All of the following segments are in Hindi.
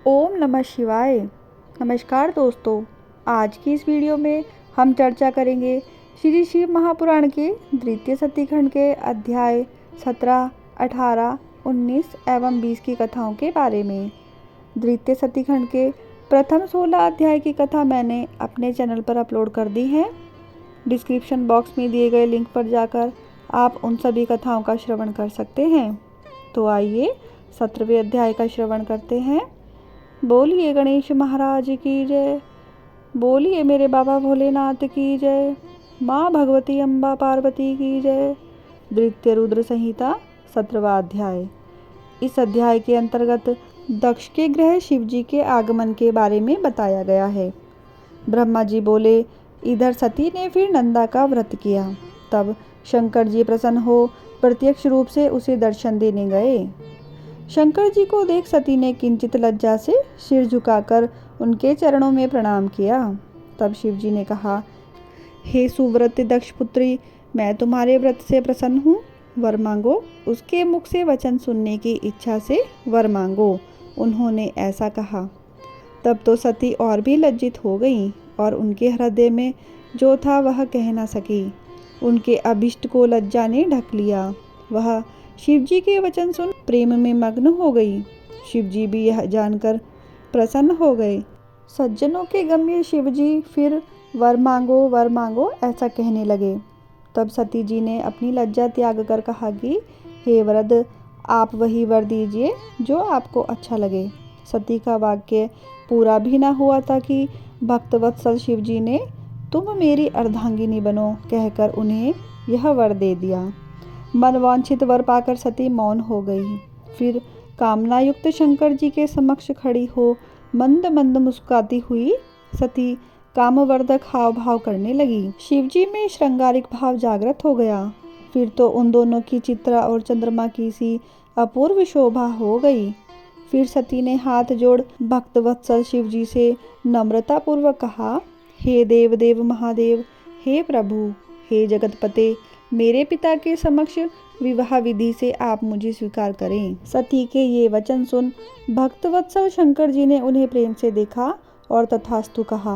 ओम नमः शिवाय। नमस्कार दोस्तों, आज की इस वीडियो में हम चर्चा करेंगे श्री शिव महापुराण के द्वितीय सतीखंड के अध्याय 17, 18, 19 एवं 20 की कथाओं के बारे में। द्वितीय सतीखंड के प्रथम 16 अध्याय की कथा मैंने अपने चैनल पर अपलोड कर दी है। डिस्क्रिप्शन बॉक्स में दिए गए लिंक पर जाकर आप उन सभी कथाओं का श्रवण कर सकते हैं। तो आइए 17वें अध्याय का श्रवण करते हैं। बोलिए गणेश महाराज की जय। बोलिए मेरे बाबा भोलेनाथ की जय। माँ भगवती अम्बा पार्वती की जय। द्वितीय रुद्र संहिता 17वां अध्याय। इस अध्याय के अंतर्गत दक्ष के गृह शिवजी के आगमन के बारे में बताया गया है। ब्रह्मा जी बोले, इधर सती ने फिर नंदा का व्रत किया। तब शंकर जी प्रसन्न हो प्रत्यक्ष रूप से उसे दर्शन देने गए। शंकर जी को देख सती ने किंचित लज्जा से सिर झुकाकर उनके चरणों में प्रणाम किया। तब शिवजी ने कहा, हे सुव्रत दक्ष पुत्री, मैं तुम्हारे व्रत से प्रसन्न हूँ। वर मांगो। उसके मुख से वचन सुनने की इच्छा से वर मांगो। उन्होंने ऐसा कहा। तब तो सती और भी लज्जित हो गई और उनके हृदय में जो था वह कह न सकी। उनके अभिष्ट को लज्जा ने ढक लिया। वह शिवजी के वचन सुन प्रेम में मग्न हो गई। शिवजी भी यह जानकर प्रसन्न हो गए। सज्जनों के गम्य शिवजी फिर वर मांगो ऐसा कहने लगे। तब सती जी ने अपनी लज्जा त्याग कर कहा कि हे वरद, आप वही वर दीजिए जो आपको अच्छा लगे। सती का वाक्य पूरा भी ना हुआ था कि भक्तवत्सल शिवजी ने तुम मेरी अर्धांगिनी बनो कहकर उन्हें यह वर दे दिया। मनवांछित वर पाकर सती मौन हो गई। फिर कामनायुक्त शंकर जी के समक्ष खड़ी हो मंद मंद मुस्कुराती हुई सती कामवर्धक हाव भाव करने लगी। शिवजी में श्रृंगारिक भाव जागृत हो गया। फिर तो उन दोनों की चित्रा और चंद्रमा की सी अपूर्व शोभा हो गई। फिर सती ने हाथ जोड़ भक्तवत्सल शिवजी से नम्रता पूर्वक कहा, हे देव देव महादेव, हे प्रभु, हे जगतपते, मेरे पिता के समक्ष विवाह विधि से आप मुझे स्वीकार करें। सती के ये वचन सुन भक्तवत्सल शंकर जी ने उन्हें प्रेम से देखा और तथास्तु कहा।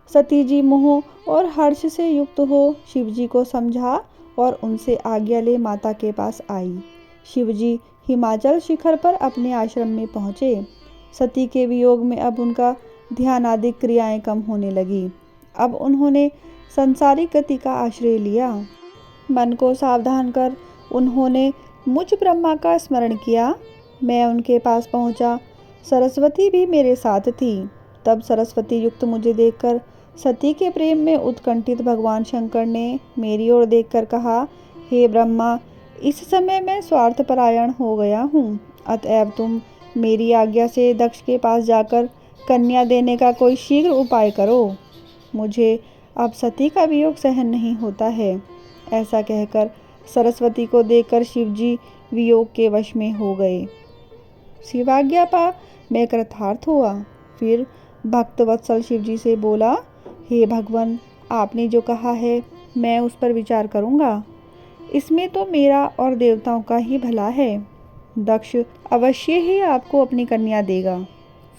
सती जी मोह और हर्ष से युक्त हो शिवजी को समझा और उनसे आज्ञा ले माता के पास आई। शिवजी हिमाचल शिखर पर अपने आश्रम में पहुँचे। सती के वियोग में अब उनका ध्यान आदि क्रियाएं कम होने लगी। अब उन्होंने संसारिक गति का आश्रय लिया। मन को सावधान कर उन्होंने मुझ ब्रह्मा का स्मरण किया। मैं उनके पास पहुंचा। सरस्वती भी मेरे साथ थी। तब सरस्वती युक्त मुझे देखकर सती के प्रेम में उत्कंठित भगवान शंकर ने मेरी ओर देखकर कहा, हे ब्रह्मा, इस समय मैं स्वार्थपरायण हो गया हूँ। अतएव तुम मेरी आज्ञा से दक्ष के पास जाकर कन्या देने का कोई शीघ्र उपाय करो। मुझे अब सती का वियोग सहन नहीं होता है। ऐसा कहकर सरस्वती को देखकर शिवजी वियोग के वश में हो गए। शिवाज्ञा पा मैं कृतार्थ हुआ। फिर भक्तवत्सल शिवजी से बोला, हे भगवान, आपने जो कहा है मैं उस पर विचार करूँगा। इसमें तो मेरा और देवताओं का ही भला है। दक्ष अवश्य ही आपको अपनी कन्या देगा।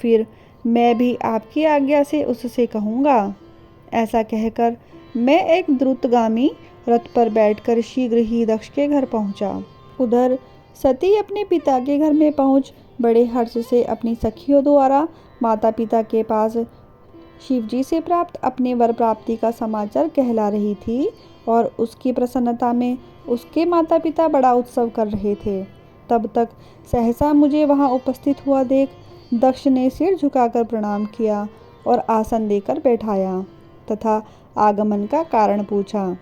फिर मैं भी आपकी आज्ञा से उससे कहूँगा। ऐसा कहकर मैं एक द्रुतगामी रथ पर बैठकर शीघ्र ही दक्ष के घर पहुंचा। उधर सती अपने पिता के घर में पहुंच बड़े हर्ष से अपनी सखियों द्वारा माता पिता के पास शिवजी से प्राप्त अपने वर प्राप्ति का समाचार कहला रही थी और उसकी प्रसन्नता में उसके माता पिता बड़ा उत्सव कर रहे थे। तब तक सहसा मुझे वहां उपस्थित हुआ देख दक्ष ने सिर झुकाकर प्रणाम किया और आसन देकर बैठाया तथा आगमन का कारण पूछा।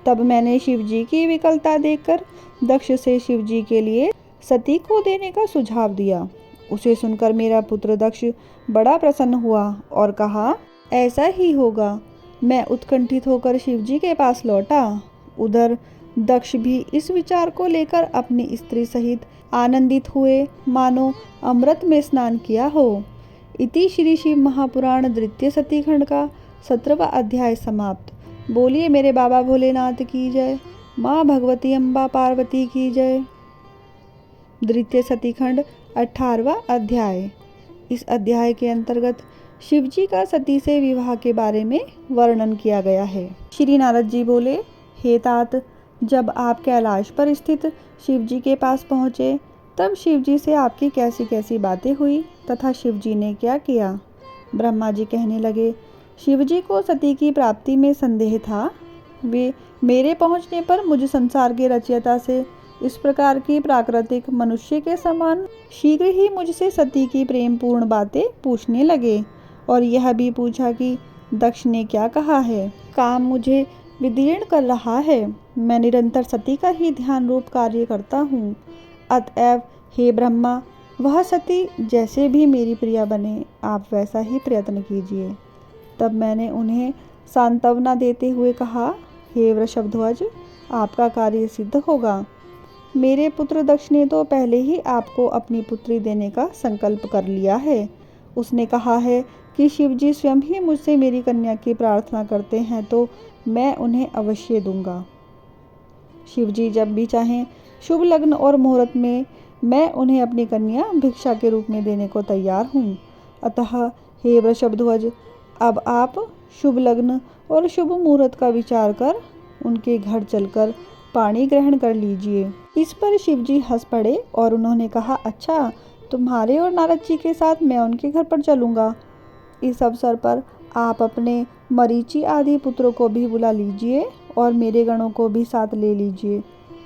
तब मैंने शिवजी की विकलता देखकर दक्ष से शिवजी के लिए सती को देने का सुझाव दिया। उसे सुनकर मेरा पुत्र दक्ष बड़ा प्रसन्न हुआ और कहा, ऐसा ही होगा। मैं उत्कंठित होकर शिवजी के पास लौटा। उधर दक्ष भी इस विचार को लेकर अपनी स्त्री सहित आनंदित हुए मानो अमृत में स्नान किया हो। इति श्री शिव महापुराण द्वितीय सतीखंड का 17वां अध्याय समाप्त। बोलिए मेरे बाबा भोलेनाथ की जय। माँ भगवती अम्बा पार्वती की जय। द्वितीय सतीखंड 18वां अध्याय। इस अध्याय के अंतर्गत शिवजी का सती से विवाह के बारे में वर्णन किया गया है। श्री नारद जी बोले, हे तात, जब आप कैलाश पर स्थित शिवजी के पास पहुँचे तब शिवजी से आपकी कैसी कैसी बातें हुई तथा शिवजी ने क्या किया। ब्रह्मा जी कहने लगे, शिवजी को सती की प्राप्ति में संदेह था। वे मेरे पहुँचने पर मुझ संसार के रचयिता से इस प्रकार की प्राकृतिक मनुष्य के समान शीघ्र ही मुझसे सती की प्रेम पूर्ण बातें पूछने लगे और यह भी पूछा कि दक्ष ने क्या कहा है। काम मुझे विदीर्ण कर रहा है। मैं निरंतर सती का ही ध्यान रूप कार्य करता हूँ। अतएव हे ब्रह्मा, वह सती जैसे भी मेरी प्रिया बने, आप वैसा ही प्रयत्न कीजिए। तब मैंने उन्हें सांत्वना देते हुए कहा, हे वृषभध्वज, आपका कार्य सिद्ध होगा। मेरे पुत्र दक्ष ने तो पहले ही आपको अपनी पुत्री देने का संकल्प कर लिया है। उसने कहा है कि शिवजी स्वयं ही मुझसे मेरी कन्या की प्रार्थना करते हैं तो मैं उन्हें अवश्य दूंगा। शिवजी जब भी चाहें शुभ लग्न और मुहूर्त में मैं उन्हें अपनी कन्या भिक्षा के रूप में देने को तैयार हूँ। अतः हे वृषभध्वज, अब आप शुभ लग्न और शुभ मुहूर्त का विचार कर उनके घर चलकर पानी ग्रहण कर लीजिए। इस पर शिवजी हंस पड़े और उन्होंने कहा, अच्छा, तुम्हारे और नारद जी के साथ मैं उनके घर पर चलूँगा। इस अवसर पर आप अपने मरीचि आदि पुत्रों को भी बुला लीजिए और मेरे गणों को भी साथ ले लीजिए,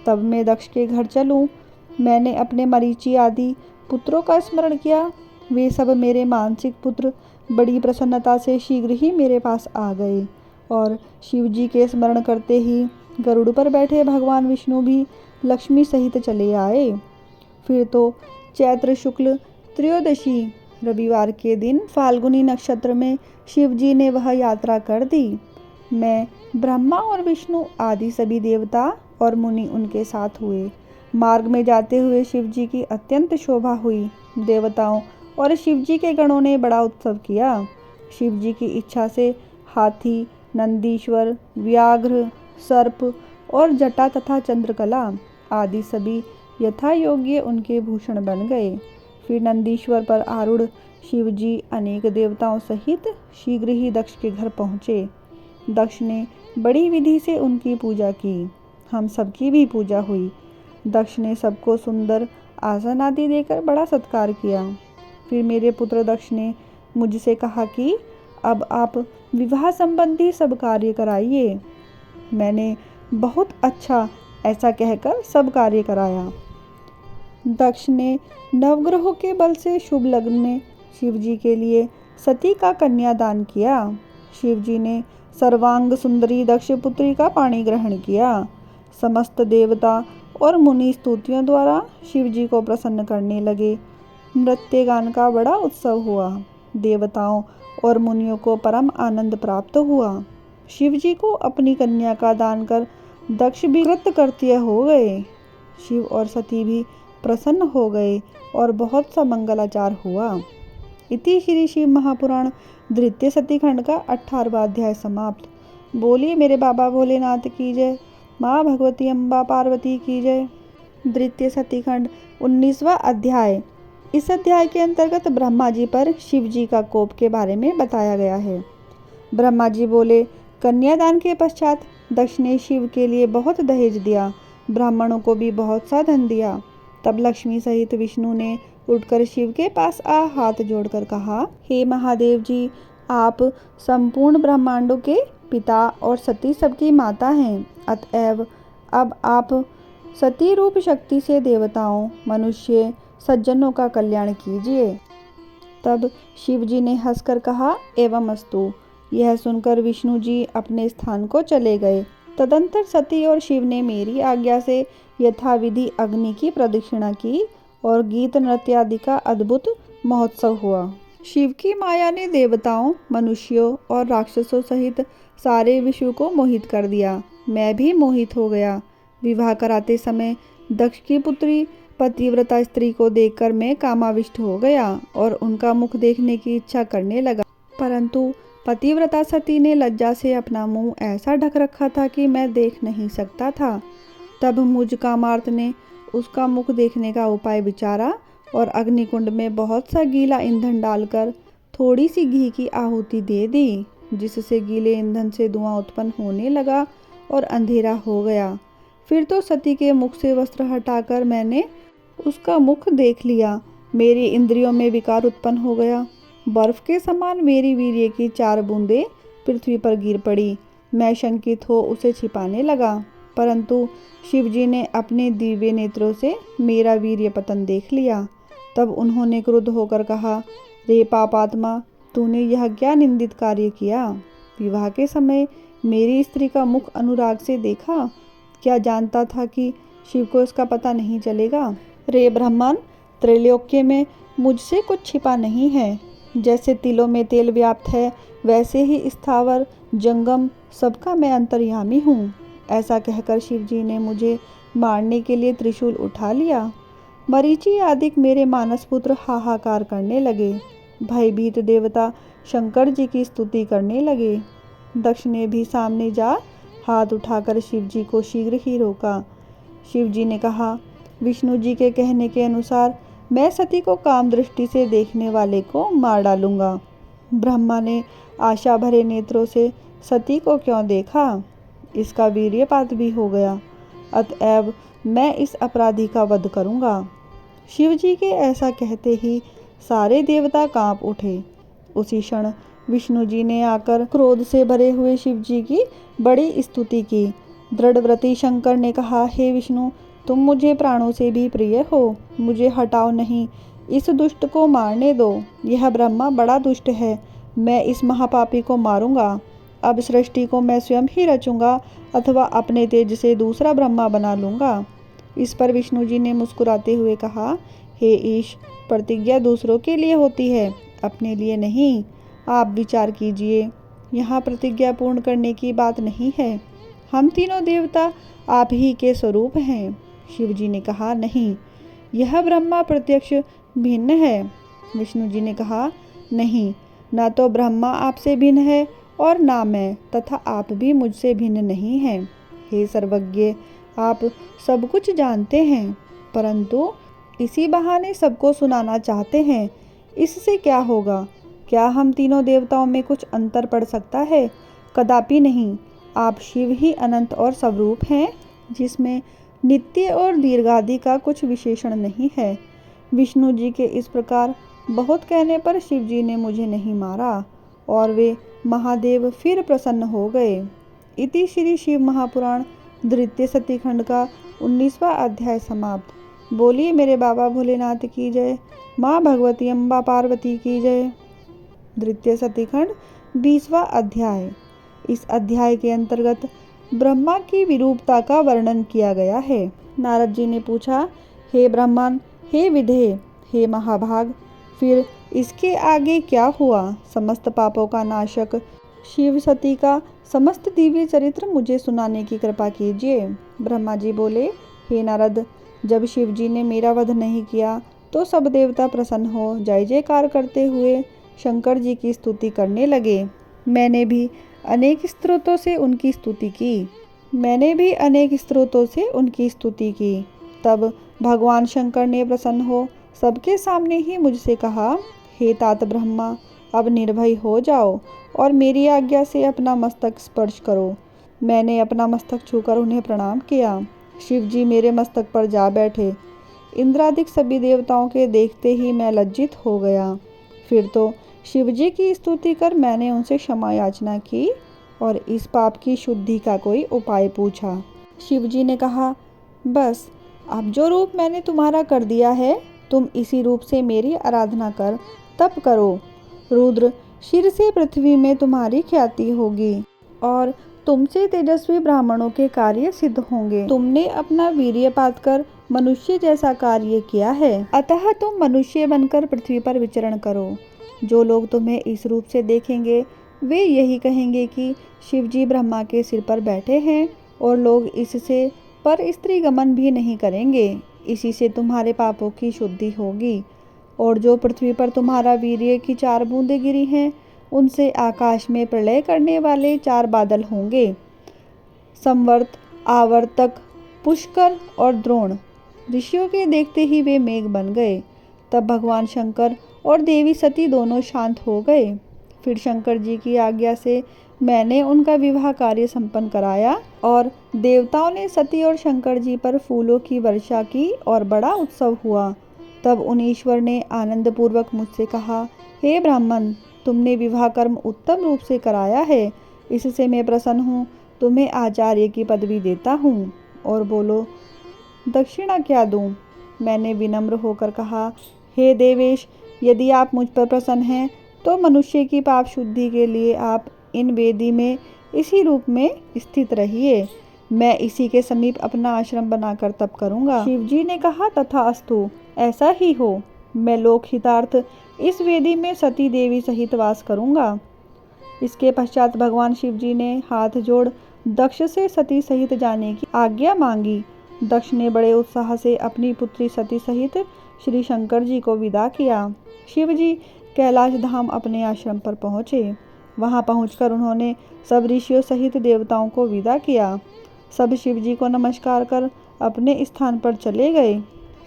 तब मैं दक्ष के घर चलूँ। मैंने अपने मरीचि आदि पुत्रों का स्मरण किया। वे सब मेरे मानसिक पुत्र बड़ी प्रसन्नता से शीघ्र ही मेरे पास आ गए और शिवजी के स्मरण करते ही गरुड़ पर बैठे भगवान विष्णु भी लक्ष्मी सहित चले आए। फिर तो चैत्र शुक्ल त्रयोदशी रविवार के दिन फाल्गुनी नक्षत्र में शिवजी ने वह यात्रा कर दी। मैं, ब्रह्मा और विष्णु आदि सभी देवता और मुनि उनके साथ हुए। मार्ग में जाते हुए शिवजी की अत्यंत शोभा हुई। देवताओं और शिवजी के गणों ने बड़ा उत्सव किया। शिवजी की इच्छा से हाथी, नंदीश्वर, व्याघ्र, सर्प और जटा तथा चंद्रकला आदि सभी यथा योग्य उनके भूषण बन गए। फिर नंदीश्वर पर आरूढ़ शिवजी अनेक देवताओं सहित शीघ्र ही दक्ष के घर पहुँचे। दक्ष ने बड़ी विधि से उनकी पूजा की। हम सबकी भी पूजा हुई। दक्ष ने सबको सुंदर आसन आदि देकर बड़ा सत्कार किया। फिर मेरे पुत्र दक्ष ने मुझसे कहा कि अब आप विवाह संबंधी सब कार्य कराइए। मैंने बहुत अच्छा ऐसा कहकर सब कार्य कराया। दक्ष ने नवग्रहों के बल से शुभ लग्न में शिवजी के लिए सती का कन्यादान किया। शिवजी ने सर्वांग सुंदरी दक्ष पुत्री का पाणी ग्रहण किया। समस्त देवता और मुनि स्तुतियों द्वारा शिवजी को प्रसन्न करने लगे। नृत्य गान का बड़ा उत्सव हुआ। देवताओं और मुनियों को परम आनंद प्राप्त हुआ। शिवजी को अपनी कन्या का दान कर दक्ष भी कृतकृत्य हो गए। शिव और सती भी प्रसन्न हो गए और बहुत सा मंगलाचार हुआ। इति श्री शिव महापुराण द्वितीय सती खंड का 18वां अध्याय समाप्त। बोलिए मेरे बाबा भोलेनाथ की जय। माँ भगवती अम्बा पार्वती की जय। द्वितीय सती खंड 19वां अध्याय। इस अध्याय के अंतर्गत ब्रह्मा जी पर शिव जी का कोप के बारे में बताया गया है। ब्रह्मा जी बोले, कन्यादान के पश्चात दक्ष ने शिव के लिए बहुत दहेज दिया। ब्राह्मणों को भी बहुत सा धन दिया। तब लक्ष्मी सहित विष्णु ने उठकर शिव के पास आ हाथ जोड़कर कहा, हे महादेव जी, आप संपूर्ण ब्रह्मांडों के पिता और सती सबकी माता हैं। अतएव अब आप सती रूप शक्ति से देवताओं, मनुष्य, सज्जनों का कल्याण कीजिए। तब शिव जी ने हंसकर कहा, एवं अस्तु। यह सुनकर विष्णु जी अपने स्थान को चले गए। तदंतर सती और शिव ने मेरी आज्ञा से यथाविधि अग्नि की प्रदक्षिणा की और गीत नृत्य आदि का अद्भुत महोत्सव हुआ। शिव की माया ने देवताओं, मनुष्यों और राक्षसों सहित सारे विश्व को मोहित कर दिया। मैं भी मोहित हो गया। विवाह कराते समय दक्ष की पुत्री पतिव्रता स्त्री को देखकर मैं कामाविष्ट हो गया और उनका मुख देखने की इच्छा करने लगा। परंतु पतिव्रता सती ने लज्जा से अपना मुंह ऐसा ढक रखा था कि मैं देख नहीं सकता था। तब मुझ कामार्त ने उसका मुख देखने का उपाय विचारा और अग्निकुंड में बहुत सा गीला ईंधन डालकर थोड़ी सी घी की आहुति दे दी, जिससे गीले ईंधन से धुआं उत्पन्न होने लगा और अंधेरा हो गया। फिर तो सती के मुख से वस्त्र हटाकर मैंने उसका मुख देख लिया। मेरी इंद्रियों में विकार उत्पन्न हो गया। बर्फ के समान मेरी वीर्य की 4 बूंदें पृथ्वी पर गिर पड़ी। मैं शंकित हो उसे छिपाने लगा, परंतु शिवजी ने अपने दिव्य नेत्रों से मेरा वीर्य पतन देख लिया। तब उन्होंने क्रुद्ध होकर कहा, रे पापात्मा, तूने यह क्या निंदित कार्य किया? विवाह के समय मेरी स्त्री का मुख अनुराग से देखा। क्या जानता था कि शिव को इसका पता नहीं चलेगा? रे ब्राह्मण, त्रैलोक्य में मुझसे कुछ छिपा नहीं है। जैसे तिलों में तेल व्याप्त है, वैसे ही स्थावर जंगम सबका मैं अंतर्यामी हूँ। ऐसा कहकर शिवजी ने मुझे मारने के लिए त्रिशूल उठा लिया। मरीचि आदि मेरे मानस पुत्र हाहाकार करने लगे। भयभीत देवता शंकर जी की स्तुति करने लगे। दक्ष ने भी सामने जा हाथ उठाकर शिवजी को शीघ्र ही रोका। शिवजी ने कहा, विष्णु जी के कहने के अनुसार मैं सती को काम दृष्टि से देखने वाले को मार डालूंगा। ब्रह्मा ने आशा भरे नेत्रों से सती को क्यों देखा? इसका वीर्यपात भी हो गया, अतएव मैं इस अपराधी का वध करूंगा। शिवजी के ऐसा कहते ही सारे देवता कांप उठे। उसी क्षण विष्णु जी ने आकर क्रोध से भरे हुए शिवजी की बड़ी स्तुति की। दृढ़व्रती शंकर ने कहा, हे विष्णु, तुम मुझे प्राणों से भी प्रिय हो, मुझे हटाओ नहीं, इस दुष्ट को मारने दो। यह ब्रह्मा बड़ा दुष्ट है, मैं इस महापापी को मारूंगा। अब सृष्टि को मैं स्वयं ही रचूंगा अथवा अपने तेज से दूसरा ब्रह्मा बना लूंगा। इस पर विष्णु जी ने मुस्कुराते हुए कहा, हे ईश, प्रतिज्ञा दूसरों के लिए होती है, अपने लिए नहीं। आप विचार कीजिए, यहाँ प्रतिज्ञा पूर्ण करने की बात नहीं है। हम तीनों देवता आप ही के स्वरूप हैं। शिवजी ने कहा, नहीं, यह ब्रह्मा प्रत्यक्ष भिन्न है। विष्णु जी ने कहा, नहीं, ना तो ब्रह्मा आपसे भिन्न है और ना मैं, तथा आप भी मुझसे भिन्न नहीं हैं। हे सर्वज्ञ, आप सब कुछ जानते हैं, परंतु इसी बहाने सबको सुनाना चाहते हैं। इससे क्या होगा? क्या हम तीनों देवताओं में कुछ अंतर पड़ सकता है? कदापि नहीं। आप शिव ही अनंत और स्वरूप हैं, जिसमें नित्य और दीर्घादि का कुछ विशेषण नहीं है। विष्णु जी के इस प्रकार बहुत कहने पर शिव जी ने मुझे नहीं मारा और वे महादेव फिर प्रसन्न हो गए। इति श्री शिव महापुराण द्वितीय सती खंड का 19वां अध्याय समाप्त। बोलिए मेरे बाबा भोलेनाथ की जय। माँ भगवती अम्बा पार्वती की जय। द्वितीय सती खंड 20वां अध्याय। इस अध्याय के अंतर्गत ब्रह्मा की विरूपता का वर्णन किया गया है। नारद जी ने पूछा, हे ब्रह्मन, हे विधेय, हे महाभाग, फिर इसके आगे क्या हुआ? समस्त पापों का नाशक शिव सती का समस्त दिव्य चरित्र मुझे सुनाने की कृपा कीजिए। ब्रह्मा जी बोले, हे नारद, जब शिव जी ने मेरा वध नहीं किया तो सब देवता प्रसन्न हो जय जयकार करते हुए शंकर जी की स्तुति करने लगे। मैंने भी अनेक स्त्रोतों से उनकी स्तुति की। तब भगवान शंकर ने प्रसन्न हो सबके सामने ही मुझसे कहा, हे तात ब्रह्मा, अब निर्भय हो जाओ और मेरी आज्ञा से अपना मस्तक स्पर्श करो। मैंने अपना मस्तक छूकर उन्हें प्रणाम किया। शिव जी मेरे मस्तक पर जा बैठे। इंद्रादिक सभी देवताओं के देखते ही मैं लज्जित हो गया। फिर तो शिव जी की स्तुति कर मैंने उनसे क्षमा याचना की और इस पाप की शुद्धि का कोई उपाय पूछा। शिव जी ने कहा, बस अब जो रूप मैंने तुम्हारा कर दिया है, तुम इसी रूप से मेरी आराधना कर तप करो। रुद्र शिर से पृथ्वी में तुम्हारी ख्याति होगी और तुमसे तेजस्वी ब्राह्मणों के कार्य सिद्ध होंगे। तुमने अपना वीर्यपात कर मनुष्य जैसा कार्य किया है, अतः तुम मनुष्य बनकर पृथ्वी पर विचरण करो। जो लोग तुम्हें इस रूप से देखेंगे वे यही कहेंगे कि शिवजी ब्रह्मा के सिर पर बैठे हैं और लोग इससे पर स्त्री गमन भी नहीं करेंगे। इसी से तुम्हारे पापों की शुद्धि होगी। और जो पृथ्वी पर तुम्हारा वीर्य की 4 बूंदें गिरी हैं, उनसे आकाश में प्रलय करने वाले 4 बादल होंगे। संवर्त, आवर्तक, पुष्कर और द्रोण। ऋषियों के देखते ही वे मेघ बन गए। तब भगवान शंकर और देवी सती दोनों शांत हो गए। फिर शंकर जी की आज्ञा से मैंने उनका विवाह कार्य संपन्न कराया और देवताओं ने सती और शंकर जी पर फूलों की वर्षा की और बड़ा उत्सव हुआ। तब उन ईश्वर ने आनंद पूर्वक मुझसे कहा, हे ब्राह्मण, तुमने विवाह कर्म उत्तम रूप से कराया है, इससे मैं प्रसन्न हूँ। तुम्हें आचार्य की पदवी देता हूँ। और बोलो, दक्षिणा क्या दूँ? मैंने विनम्र होकर कहा, हे देवेश, यदि आप मुझ पर प्रसन्न हैं तो मनुष्य की पाप शुद्धि के लिए आप इन वेदी में इसी रूप में स्थित रहिए। मैं इसी के समीप अपना आश्रम बनाकर तप करूंगा। शिव जी ने कहा, तथास्तु, ऐसा ही हो। मैं लोक हितार्थ इस वेदी में सती देवी सहित वास करूंगा। इसके पश्चात भगवान शिव जी ने हाथ जोड़ दक्ष से सती सहित जाने की आज्ञा मांगी। दक्ष ने बड़े उत्साह से अपनी पुत्री सती सहित श्री शंकर जी को विदा किया। शिव जी कैलाश धाम अपने आश्रम पर पहुँचे। वहां पहुंचकर उन्होंने सब ऋषियों सहित देवताओं को विदा किया। सब शिव जी को नमस्कार कर अपने स्थान पर चले गए।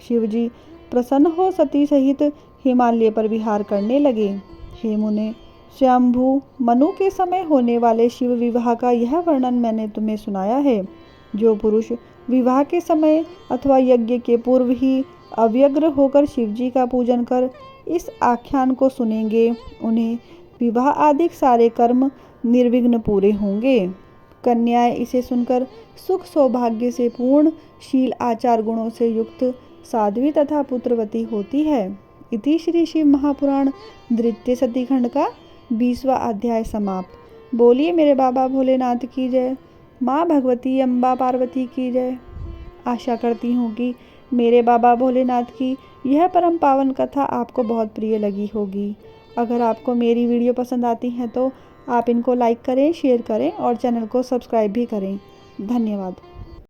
शिव जी प्रसन्न हो सती सहित हिमालय पर विहार करने लगे। हे मुने, स्वयंभू मनु के समय होने वाले शिव विवाह का यह वर्णन मैंने तुम्हें सुनाया है। जो पुरुष विवाह के समय अथवा यज्ञ के पूर्व ही अव्यग्र होकर शिव जी का पूजन कर इस आख्यान को सुनेंगे, उन्हें विवाह आदि सारे कर्म निर्विघ्न पूरे होंगे। कन्याएं इसे सुनकर सुख सौभाग्य से पूर्ण, शील आचार गुणों से युक्त, साध्वी तथा पुत्रवती होती है। इति श्री शिव महापुराण द्वितीय सतीखंड का 20वां अध्याय समाप्त। बोलिए मेरे बाबा भोलेनाथ की जय। माँ भगवती अम्बा पार्वती की जय। आशा करती हूँ कि मेरे बाबा भोलेनाथ की यह परम पावन कथा आपको बहुत प्रिय लगी होगी। अगर आपको मेरी वीडियो पसंद आती है तो आप इनको लाइक करें, शेयर करें और चैनल को सब्सक्राइब भी करें। धन्यवाद।